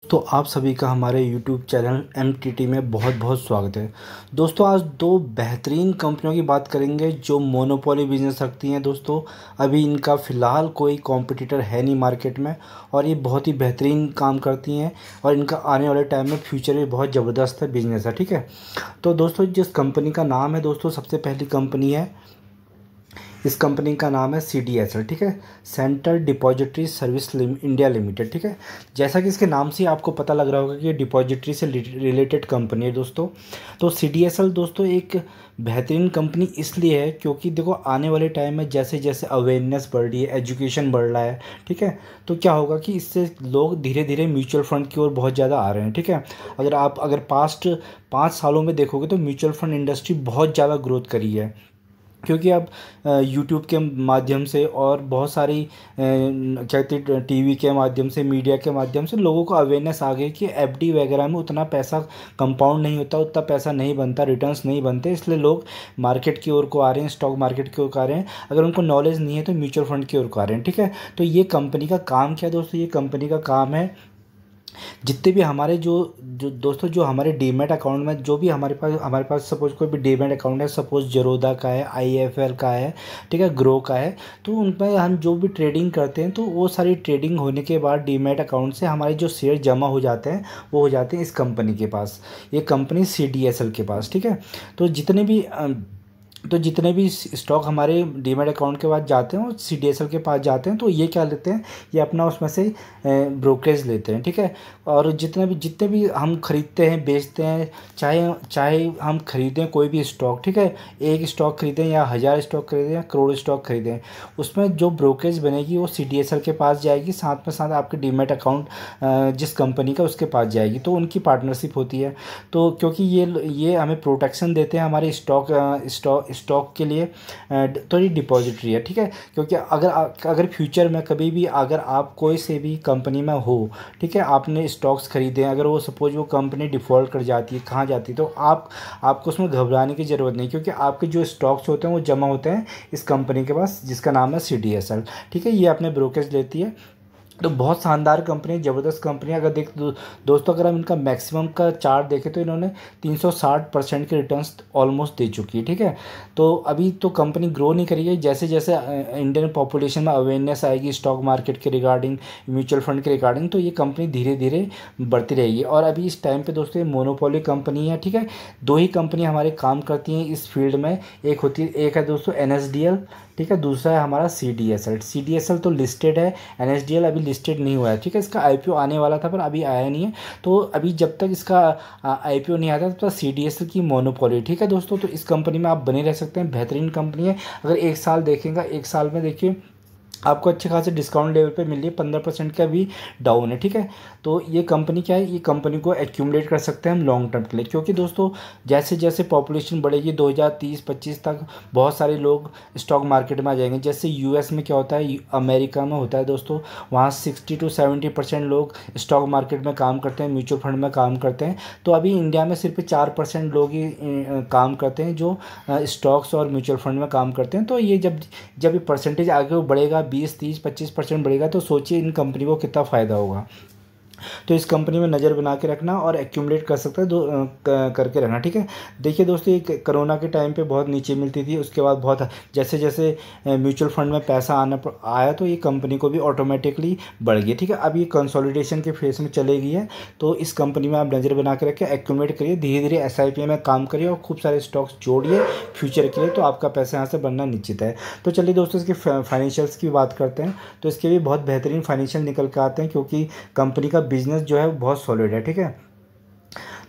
तो आप सभी का हमारे YouTube चैनल MTT में बहुत बहुत स्वागत है। दोस्तों आज दो बेहतरीन कंपनियों की बात करेंगे जो मोनोपोली बिजनेस रखती हैं। दोस्तों अभी इनका फ़िलहाल कोई कॉम्पिटिटर है नहीं मार्केट में और ये बहुत ही बेहतरीन काम करती हैं और इनका आने वाले टाइम में फ्यूचर भी बहुत ज़बरदस्त है बिजनेस है। ठीक है, तो दोस्तों जिस कंपनी का नाम है, दोस्तों सबसे पहली कंपनी है, इस कंपनी का नाम है CDSL। ठीक है, central depository service India limited. ठीक है, जैसा कि इसके नाम से आपको पता लग रहा होगा कि ये डिपॉजिटरी से रिलेटेड कंपनी है दोस्तों। तो CDSL दोस्तों एक बेहतरीन कंपनी इसलिए है क्योंकि देखो आने वाले टाइम में जैसे जैसे अवेयरनेस बढ़ रही है, एजुकेशन बढ़ रहा है, ठीक है, तो क्या होगा कि इससे लोग धीरे धीरे म्यूचुअल फंड की ओर बहुत ज़्यादा आ रहे हैं। ठीक है, अगर पास्ट 5 सालों में देखोगे तो म्यूचुअल फंड इंडस्ट्री बहुत ज़्यादा ग्रोथ करी है क्योंकि अब यूट्यूब के माध्यम से और बहुत सारी क्या कहते हैं टीवी के माध्यम से, मीडिया के माध्यम से लोगों को अवेयरनेस आ गई कि एफडी वगैरह में उतना पैसा कंपाउंड नहीं होता, उतना पैसा नहीं बनता, रिटर्न्स नहीं बनते, इसलिए लोग मार्केट की ओर को आ रहे हैं, स्टॉक मार्केट की ओर को आ रहे हैं। अगर उनको नॉलेज नहीं है तो म्यूचुअल फंड की ओर को आ रहे हैं। ठीक है, तो ये कंपनी का काम क्या है दोस्तों? ये कंपनी का काम है जितने भी हमारे जो जो दोस्तों जो हमारे डीमैट अकाउंट में जो भी हमारे पास सपोज कोई भी डीमैट अकाउंट है, सपोज जरोदा का है, IIFL का है, ठीक है, ग्रो का है, तो उनमें हम जो भी ट्रेडिंग करते हैं तो वो सारी ट्रेडिंग होने के बाद डीमैट अकाउंट से हमारे जो शेयर जमा हो जाते हैं वो हो जाते हैं इस कंपनी के पास, ये कंपनी CDSL के पास। ठीक है, तो जितने भी स्टॉक हमारे डीमैट अकाउंट के पास जाते हैं और CDSL के पास जाते हैं, तो ये क्या लेते हैं, ये अपना उसमें से ब्रोकरेज लेते हैं। ठीक है, और जितने भी हम खरीदते हैं बेचते हैं, चाहे चाहे हम खरीदें कोई भी स्टॉक, ठीक है, एक स्टॉक खरीदें या 1000 स्टॉक खरीदें या करोड़ स्टॉक खरीदें, उसमें जो ब्रोकरेज बनेगी वो CDSL के पास जाएगी, साथ में साथ आपके डीमैट अकाउंट जिस कंपनी का उसके पास जाएगी, तो उनकी पार्टनरशिप होती है। तो क्योंकि ये हमें प्रोटेक्शन देते हैं हमारे स्टॉक के लिए, तो ये डिपॉजिटरी है। ठीक है, क्योंकि अगर फ्यूचर में कभी भी अगर आप कोई से भी कंपनी में हो, ठीक है, आपने स्टॉक्स खरीदे हैं, अगर वो सपोज वो कंपनी डिफ़ॉल्ट कर जाती है, कहाँ जाती है, तो आपको उसमें घबराने की ज़रूरत नहीं, क्योंकि आपके जो स्टॉक्स होते हैं वो जमा होते हैं इस कंपनी के पास जिसका नाम है CDSL। ठीक है, ये अपने ब्रोकरेज लेती है। तो बहुत शानदार कंपनी, ज़बरदस्त कंपनी। अगर दोस्तों अगर हम इनका मैक्सिमम का चार्ट देखें तो इन्होंने 360% के रिटर्न्स ऑलमोस्ट दे चुकी है। ठीक है, तो अभी तो कंपनी ग्रो नहीं करी है, जैसे जैसे इंडियन पॉपुलेशन में अवेयरनेस आएगी स्टॉक मार्केट के रिगार्डिंग, म्यूचुअल फंड के रिगार्डिंग, तो ये कंपनी धीरे धीरे बढ़ती रहेगी। और अभी इस टाइम पे दोस्तों ये मोनोपोली कंपनी है। ठीक है, दो ही कंपनी हमारे काम करती हैं इस फील्ड में, एक है दोस्तों NSDL, ठीक है, दूसरा है हमारा CDSL तो लिस्टेड है, NSDL अभी लिस्टेड नहीं हुआ है। ठीक है, इसका IPO आने वाला था पर अभी आया नहीं है, तो अभी जब तक इसका IPO नहीं आता तब तक CDSL की मोनोपोली। ठीक है दोस्तों, तो इस कंपनी में आप बने रह सकते हैं, बेहतरीन कंपनी है। अगर एक साल देखेंगे, एक साल में देखिए आपको अच्छे खासे डिस्काउंट लेवल पे मिल रही है, 15% का भी डाउन है। ठीक है, तो ये कंपनी क्या है, ये कंपनी को एक्यूमुलेट कर सकते हैं हम लॉन्ग टर्म के लिए, क्योंकि दोस्तों जैसे जैसे पॉपुलेशन बढ़ेगी 2030-25 तक बहुत सारे लोग स्टॉक मार्केट में आ जाएंगे। जैसे US में क्या होता है, अमेरिका में होता है दोस्तों, वहाँ 60-70% लोग स्टॉक मार्केट में काम करते हैं, म्यूचुअल फंड में काम करते हैं। तो अभी इंडिया में सिर्फ 4% लोग ही काम करते हैं जो स्टॉक्स और म्यूचुअल फंड में काम करते हैं। तो ये जब ये परसेंटेज आगे बढ़ेगा, 20-30-25% बढ़ेगा, तो सोचिए इन कंपनी को कितना फ़ायदा होगा। तो इस कंपनी में नज़र बना के रखना और एक्यूमुलेट कर सकते हैं करके रखना। ठीक है, देखिए दोस्तों ये कोरोना के टाइम पे बहुत नीचे मिलती थी, उसके बाद बहुत जैसे जैसे म्यूचुअल फंड में पैसा आया तो ये कंपनी को भी ऑटोमेटिकली बढ़ गई। ठीक है, अब ये कंसोलिडेशन के फेस में चले गई है, तो इस कंपनी में आप नज़र बना के रखें, एक्यूमुलेट करिए, धीरे धीरे SIP में काम करिए और खूब सारे स्टॉक्स जोड़िए फ्यूचर के लिए, तो आपका पैसा यहाँ से बनना निश्चित है। तो चलिए दोस्तों इसके फाइनेंशियल्स की बात करते हैं, तो इसके भी बहुत बेहतरीन फाइनेंशियल निकल के आते हैं, क्योंकि कंपनी का बिजनेस जो है वो बहुत सॉलिड है। ठीक है,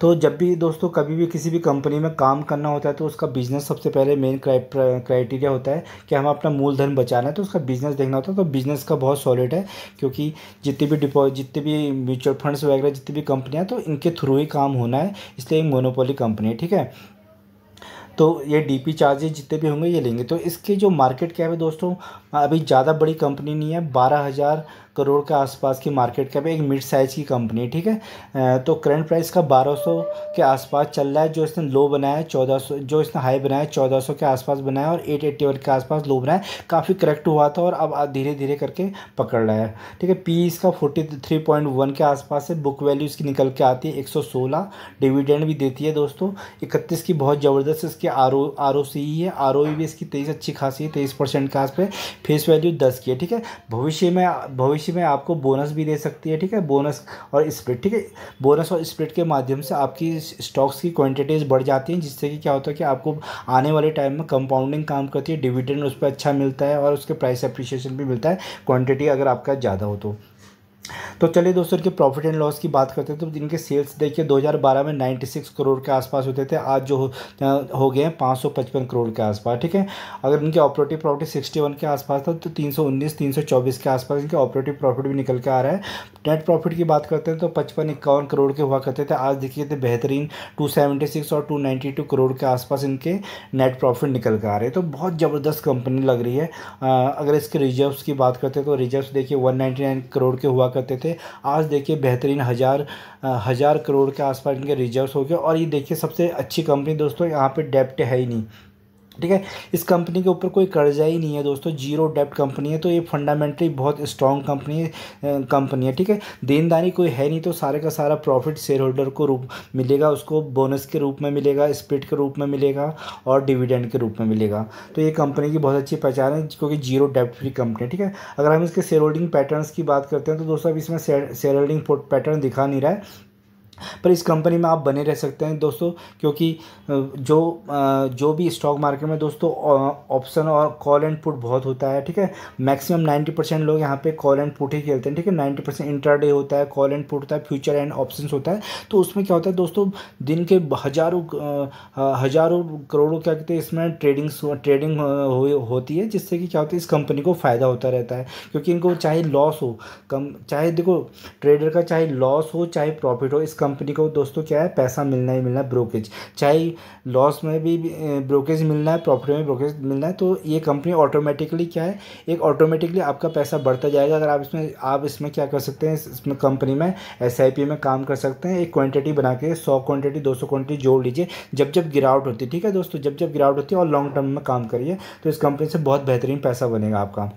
तो जब भी दोस्तों कभी भी किसी भी कंपनी में काम करना होता है तो उसका बिजनेस सबसे पहले मेन क्राइटेरिया होता है कि हम अपना मूलधन बचाना है, तो उसका बिजनेस देखना होता है। तो बिजनेस का बहुत सॉलिड है, क्योंकि जितने भी म्यूचुअल फंड्स वगैरह जितनी भी कंपनियां, तो इनके थ्रू ही काम होना है, इसलिए एक मोनोपोली कंपनी है। ठीक है, तो ये DP चार्जेस जितने भी होंगे ये लेंगे। तो इसके जो मार्केट कैप है दोस्तों, अभी ज़्यादा बड़ी कंपनी नहीं है, 12,000 करोड़ के आसपास की मार्केट कैप है, एक मिड साइज़ की कंपनी है, ठीक है। तो करंट प्राइस का 1200 के आसपास चल रहा है। जो इसने लो बनाया है 1400, जो इसने हाई बनाया है 1400 के आसपास बनाया और 881 के आसपास लो बनाया, काफ़ी करेक्ट हुआ था और अब धीरे धीरे करके पकड़ रहा है, ठीक है। पी इसका 43.1 के आसपास है। बुक वैल्यू इसकी निकल के आती है 116। डिविडेंड भी देती है दोस्तों 31 की, बहुत ज़बरदस्त इसकी आर ओ सी है। आर ओ भी इसकी 23 अच्छी खासी है, 23% के आसपास। फेस वैल्यू 10 की है, ठीक है। भविष्य में आपको बोनस भी दे सकती है, ठीक है। बोनस और स्प्लिट, ठीक है। बोनस और स्प्लिट के माध्यम से आपकी स्टॉक्स की क्वांटिटीज़ बढ़ जाती हैं, जिससे कि क्या होता है कि आपको आने वाले टाइम में कंपाउंडिंग काम करती है, डिविडेंड उस पर अच्छा मिलता है और उसके प्राइस अप्रिशिएशन भी मिलता है, क्वांटिटी अगर आपका ज़्यादा हो तो चलिए दोस्तों इनके प्रॉफिट एंड लॉस की बात करते हैं। तो इनके सेल्स देखिए 2012 में 96 करोड़ के आसपास होते थे, आज जो हो गए हैं 555 करोड़ के आसपास, ठीक है। अगर इनके ऑपरेटिव प्रॉफिट 61 के आसपास था तो 319 324 के आसपास इनके ऑपरेटिव प्रॉफिट भी निकल के आ रहा है। नेट प्रॉफिट की बात करते हैं तो 55-51 करोड़ के हुआ करते थे, आज देखिए थे बेहतरीन 276 और 292 करोड़ के आसपास इनके नेट प्रॉफिट निकल के आ रहे हैं। तो बहुत ज़बरदस्त कंपनी लग रही है। अगर इसके रिजर्व्स की बात करते हैं तो रिजर्व्स देखिए 199 करोड़ के हुआ करते थे, आज देखिए बेहतरीन हज़ार करोड़ के आसपास इनके रिजर्व्स हो गए। और ये देखिए सबसे अच्छी कंपनी दोस्तों, यहाँ पे डेप्ट है ही नहीं, ठीक है। इस कंपनी के ऊपर कोई कर्जा ही नहीं है दोस्तों, जीरो डेप्ट कंपनी है। तो ये फंडामेंटली बहुत स्ट्रॉन्ग कंपनी है, ठीक है। देनदारी कोई है नहीं, तो सारे का सारा प्रॉफिट शेयर होल्डर को रूप मिलेगा, उसको बोनस के रूप में मिलेगा, स्प्लिट के रूप में मिलेगा और डिविडेंड के रूप में मिलेगा। तो ये कंपनी की बहुत अच्छी पहचान है, क्योंकि जीरो डेप्ट फ्री कंपनी है, ठीक है। अगर हम इसके शेयर होल्डिंग पैटर्न्स की बात करते हैं तो दोस्तों अब इसमें शेयर होल्डिंग पैटर्न दिखा नहीं रहा है, पर इस कंपनी में आप बने रह सकते हैं दोस्तों, क्योंकि जो भी स्टॉक मार्केट में दोस्तों ऑप्शन और कॉल एंड पुट बहुत होता है, ठीक है। मैक्सिमम 90% लोग यहाँ पे कॉल एंड पुट ही खेलते हैं, ठीक है। 90% इंट्राडे होता है, कॉल एंड पुट होता है, फ्यूचर एंड ऑप्शंस होता है। तो उसमें क्या होता है दोस्तों, दिन के हज़ारों करोड़ों क्या कहते हैं इसमें ट्रेडिंग होती है, जिससे कि क्या होता है इस कंपनी को फ़ायदा होता रहता है, क्योंकि इनको चाहे लॉस हो चाहे देखो ट्रेडर का चाहे लॉस हो चाहे प्रॉफिट हो, इस कंपनी को दोस्तों क्या है पैसा मिलना ही मिलना है, ब्रोकेज, चाहे लॉस में भी ब्रोकेज मिलना है, प्रॉफिट में ब्रोकेज मिलना है। तो ये कंपनी ऑटोमेटिकली क्या है, एक ऑटोमेटिकली आपका पैसा बढ़ता जाएगा। अगर आप इसमें क्या कर सकते हैं, इसमें कंपनी में SIP में काम कर सकते हैं। एक क्वांटिटी बना के 100 क्वांटिटी 200 क्वांटिटी जोड़ लीजिए, जब गिरावट होती है, ठीक है दोस्तों, जब गिरावट होती है और लॉन्ग टर्म में काम करिए, तो इस कंपनी से बहुत बेहतरीन पैसा बनेगा आपका।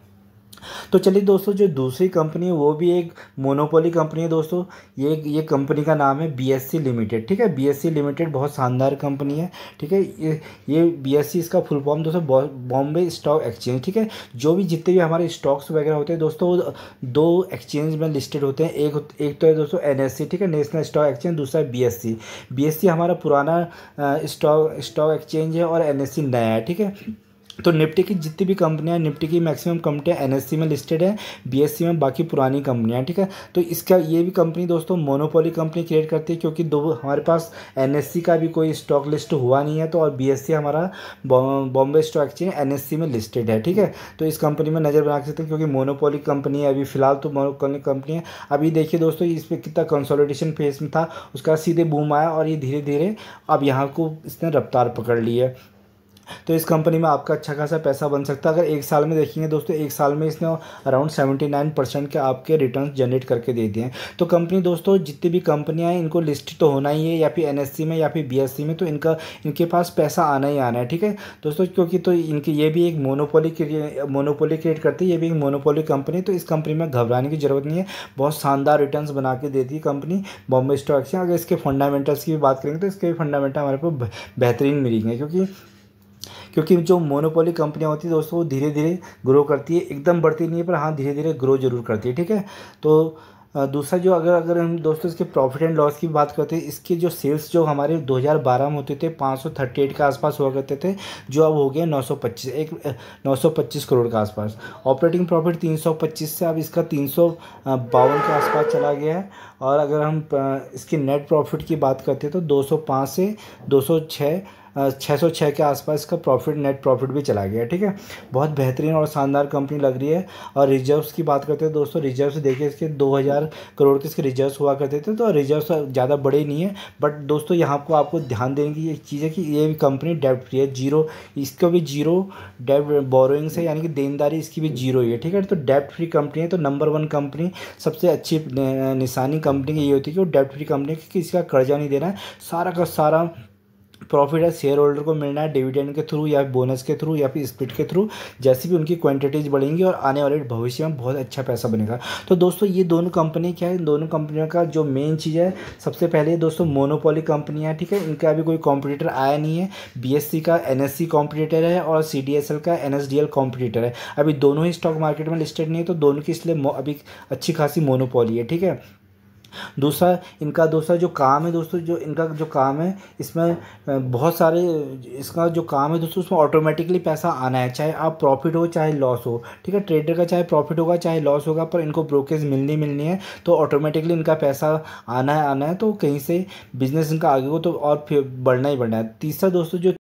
तो चलिए दोस्तों जो दूसरी कंपनी है वो भी एक मोनोपोली कंपनी है दोस्तों। ये कंपनी का नाम है BSE लिमिटेड, ठीक है। BSE लिमिटेड बहुत शानदार कंपनी है, ठीक है। ये BSE इसका फुल फॉर्म दोस्तों बॉम्बे स्टॉक एक्सचेंज, ठीक है। जो भी जितने भी हमारे स्टॉक्स वगैरह होते हैं दोस्तों, वो दो एक्सचेंज में लिस्टेड होते हैं। एक तो है दोस्तों NSE, ठीक है, नेशनल स्टॉक एक्सचेंज, दूसरा है BSE। BSE हमारा पुराना स्टॉक एक्सचेंज है और NSE नया है, ठीक है। तो निफ्टी की जितनी भी कंपनियां, निफ्टी की मैक्सिमम कंपनियां NSE में लिस्टेड है, BSE में बाकी पुरानी कंपनियां, ठीक है। तो इसका ये भी कंपनी दोस्तों मोनोपोली कंपनी क्रिएट करती है, क्योंकि हमारे पास NSE का भी कोई स्टॉक लिस्ट हुआ नहीं है, तो और BSE हमारा बॉम्बे स्टॉक एक्सचेंज NSE में लिस्टेड है, ठीक है। तो इस कंपनी में नज़र बना सकते हैं, क्योंकि मोनोपोली कंपनी है अभी फिलहाल, तो मोनोपोली कंपनी है। अभी देखिए दोस्तों इस पर कितना कंसोलिडेशन फेज में था, उसका सीधे बूम आया और ये धीरे धीरे अब यहाँ को इसने रफ्तार पकड़ ली है। तो इस कंपनी में आपका अच्छा खासा पैसा बन सकता है। अगर एक साल में देखेंगे दोस्तों, एक साल में इसने अराउंड 79% के आपके रिटर्न जनरेट करके दे दिए हैं। तो कंपनी दोस्तों जितनी भी कंपनियां हैं इनको लिस्ट तो होना ही है, या फिर NSE में या फिर BSE में, तो इनके पास पैसा आना ही आना है, ठीक है दोस्तों। क्योंकि तो इनकी ये भी एक मोनोपोली क्रिएट करती है, ये भी एक मोनोपोली कंपनी। तो इस कंपनी में घबराने की ज़रूरत नहीं है, बहुत शानदार रिटर्न्स बना के देती है कंपनी बॉम्बे स्टॉक एक्सचेंज। अगर इसके फंडामेंटल्स की भी बात करेंगे तो इसके फंडामेंटल हमारे को बेहतरीन मिलेंगे, क्योंकि जो मोनोपोली कंपनियां होती है दोस्तों वो धीरे धीरे ग्रो करती है, एकदम बढ़ती नहीं है, पर हाँ धीरे धीरे ग्रो जरूर करती है, ठीक है। तो दूसरा जो अगर हम दोस्तों इसके प्रॉफिट एंड लॉस की बात करते हैं, इसके जो सेल्स जो हमारे 2012 में होते थे 538 के आसपास हुआ करते थे, जो अब हो गए 925 करोड़ के आसपास। ऑपरेटिंग प्रॉफिट 325 से अब इसका 352 के आसपास चला गया है। और अगर हम इसकी नेट प्रॉफिट की बात करते हैं तो 205 से 206 606 के आसपास का प्रॉफिट, नेट प्रॉफिट भी चला गया। ठीक है, बहुत बेहतरीन और शानदार कंपनी लग रही है। और रिजर्व्स की बात करते हैं दोस्तों, रिजर्व्स देखिए इसके 2000 करोड़ के इसके रिजर्व्स हुआ करते थे। तो रिजर्व्स ज़्यादा बड़े नहीं है, बट दोस्तों यहाँ को आपको ध्यान देने की एक चीज़ है कि ये कंपनी डेब्ट फ्री है, जीरो, इसका भी जीरो डेब्ट बोरोइंग्स है, यानी कि देनदारी इसकी भी जीरो ही है। ठीक है, तो डेब्ट फ्री कंपनी है। तो नंबर 1 कंपनी, सबसे अच्छी निशानी कंपनी की ये होती है कि वो डेब्ट फ्री कंपनी है, क्योंकि इसका कर्जा नहीं देना है, सारा का सारा प्रॉफिट है शेयर होल्डर को मिलना है डिविडेंड के थ्रू या बोनस के थ्रू या फिर स्प्लिट के थ्रू, जैसे भी उनकी क्वांटिटीज बढ़ेंगी और आने वाले भविष्य में बहुत अच्छा पैसा बनेगा। तो दोस्तों ये दोनों कंपनी क्या है, इन दोनों कंपनियों का जो मेन चीज़ है, सबसे पहले दोस्तों मोनोपोली कंपनी है। ठीक है, इनका अभी कोई कॉम्पिटिटर आया नहीं है। बीएससी का एनएससी कॉम्पिटिटर है और सीडीएसएल का एनएसडीएल कॉम्पिटिटर है। अभी दोनों ही स्टॉक मार्केट में लिस्टेड नहीं है, तो दोनों की इसलिए अभी अच्छी खासी मोनोपोली है। ठीक है, दूसरा जो काम है दोस्तों, जो इनका जो काम है, इसमें बहुत सारे, इसका जो काम है दोस्तों, उसमें ऑटोमेटिकली पैसा आना है, चाहे आप प्रॉफिट हो चाहे लॉस हो। ठीक है, ट्रेडर का चाहे प्रॉफिट होगा चाहे लॉस होगा, पर इनको ब्रोकेज मिलनी है, तो ऑटोमेटिकली इनका पैसा आना है। तो कहीं से बिजनेस इनका आगे हो तो और फिर बढ़ना ही बढ़ना है। तीसरा दोस्तों जो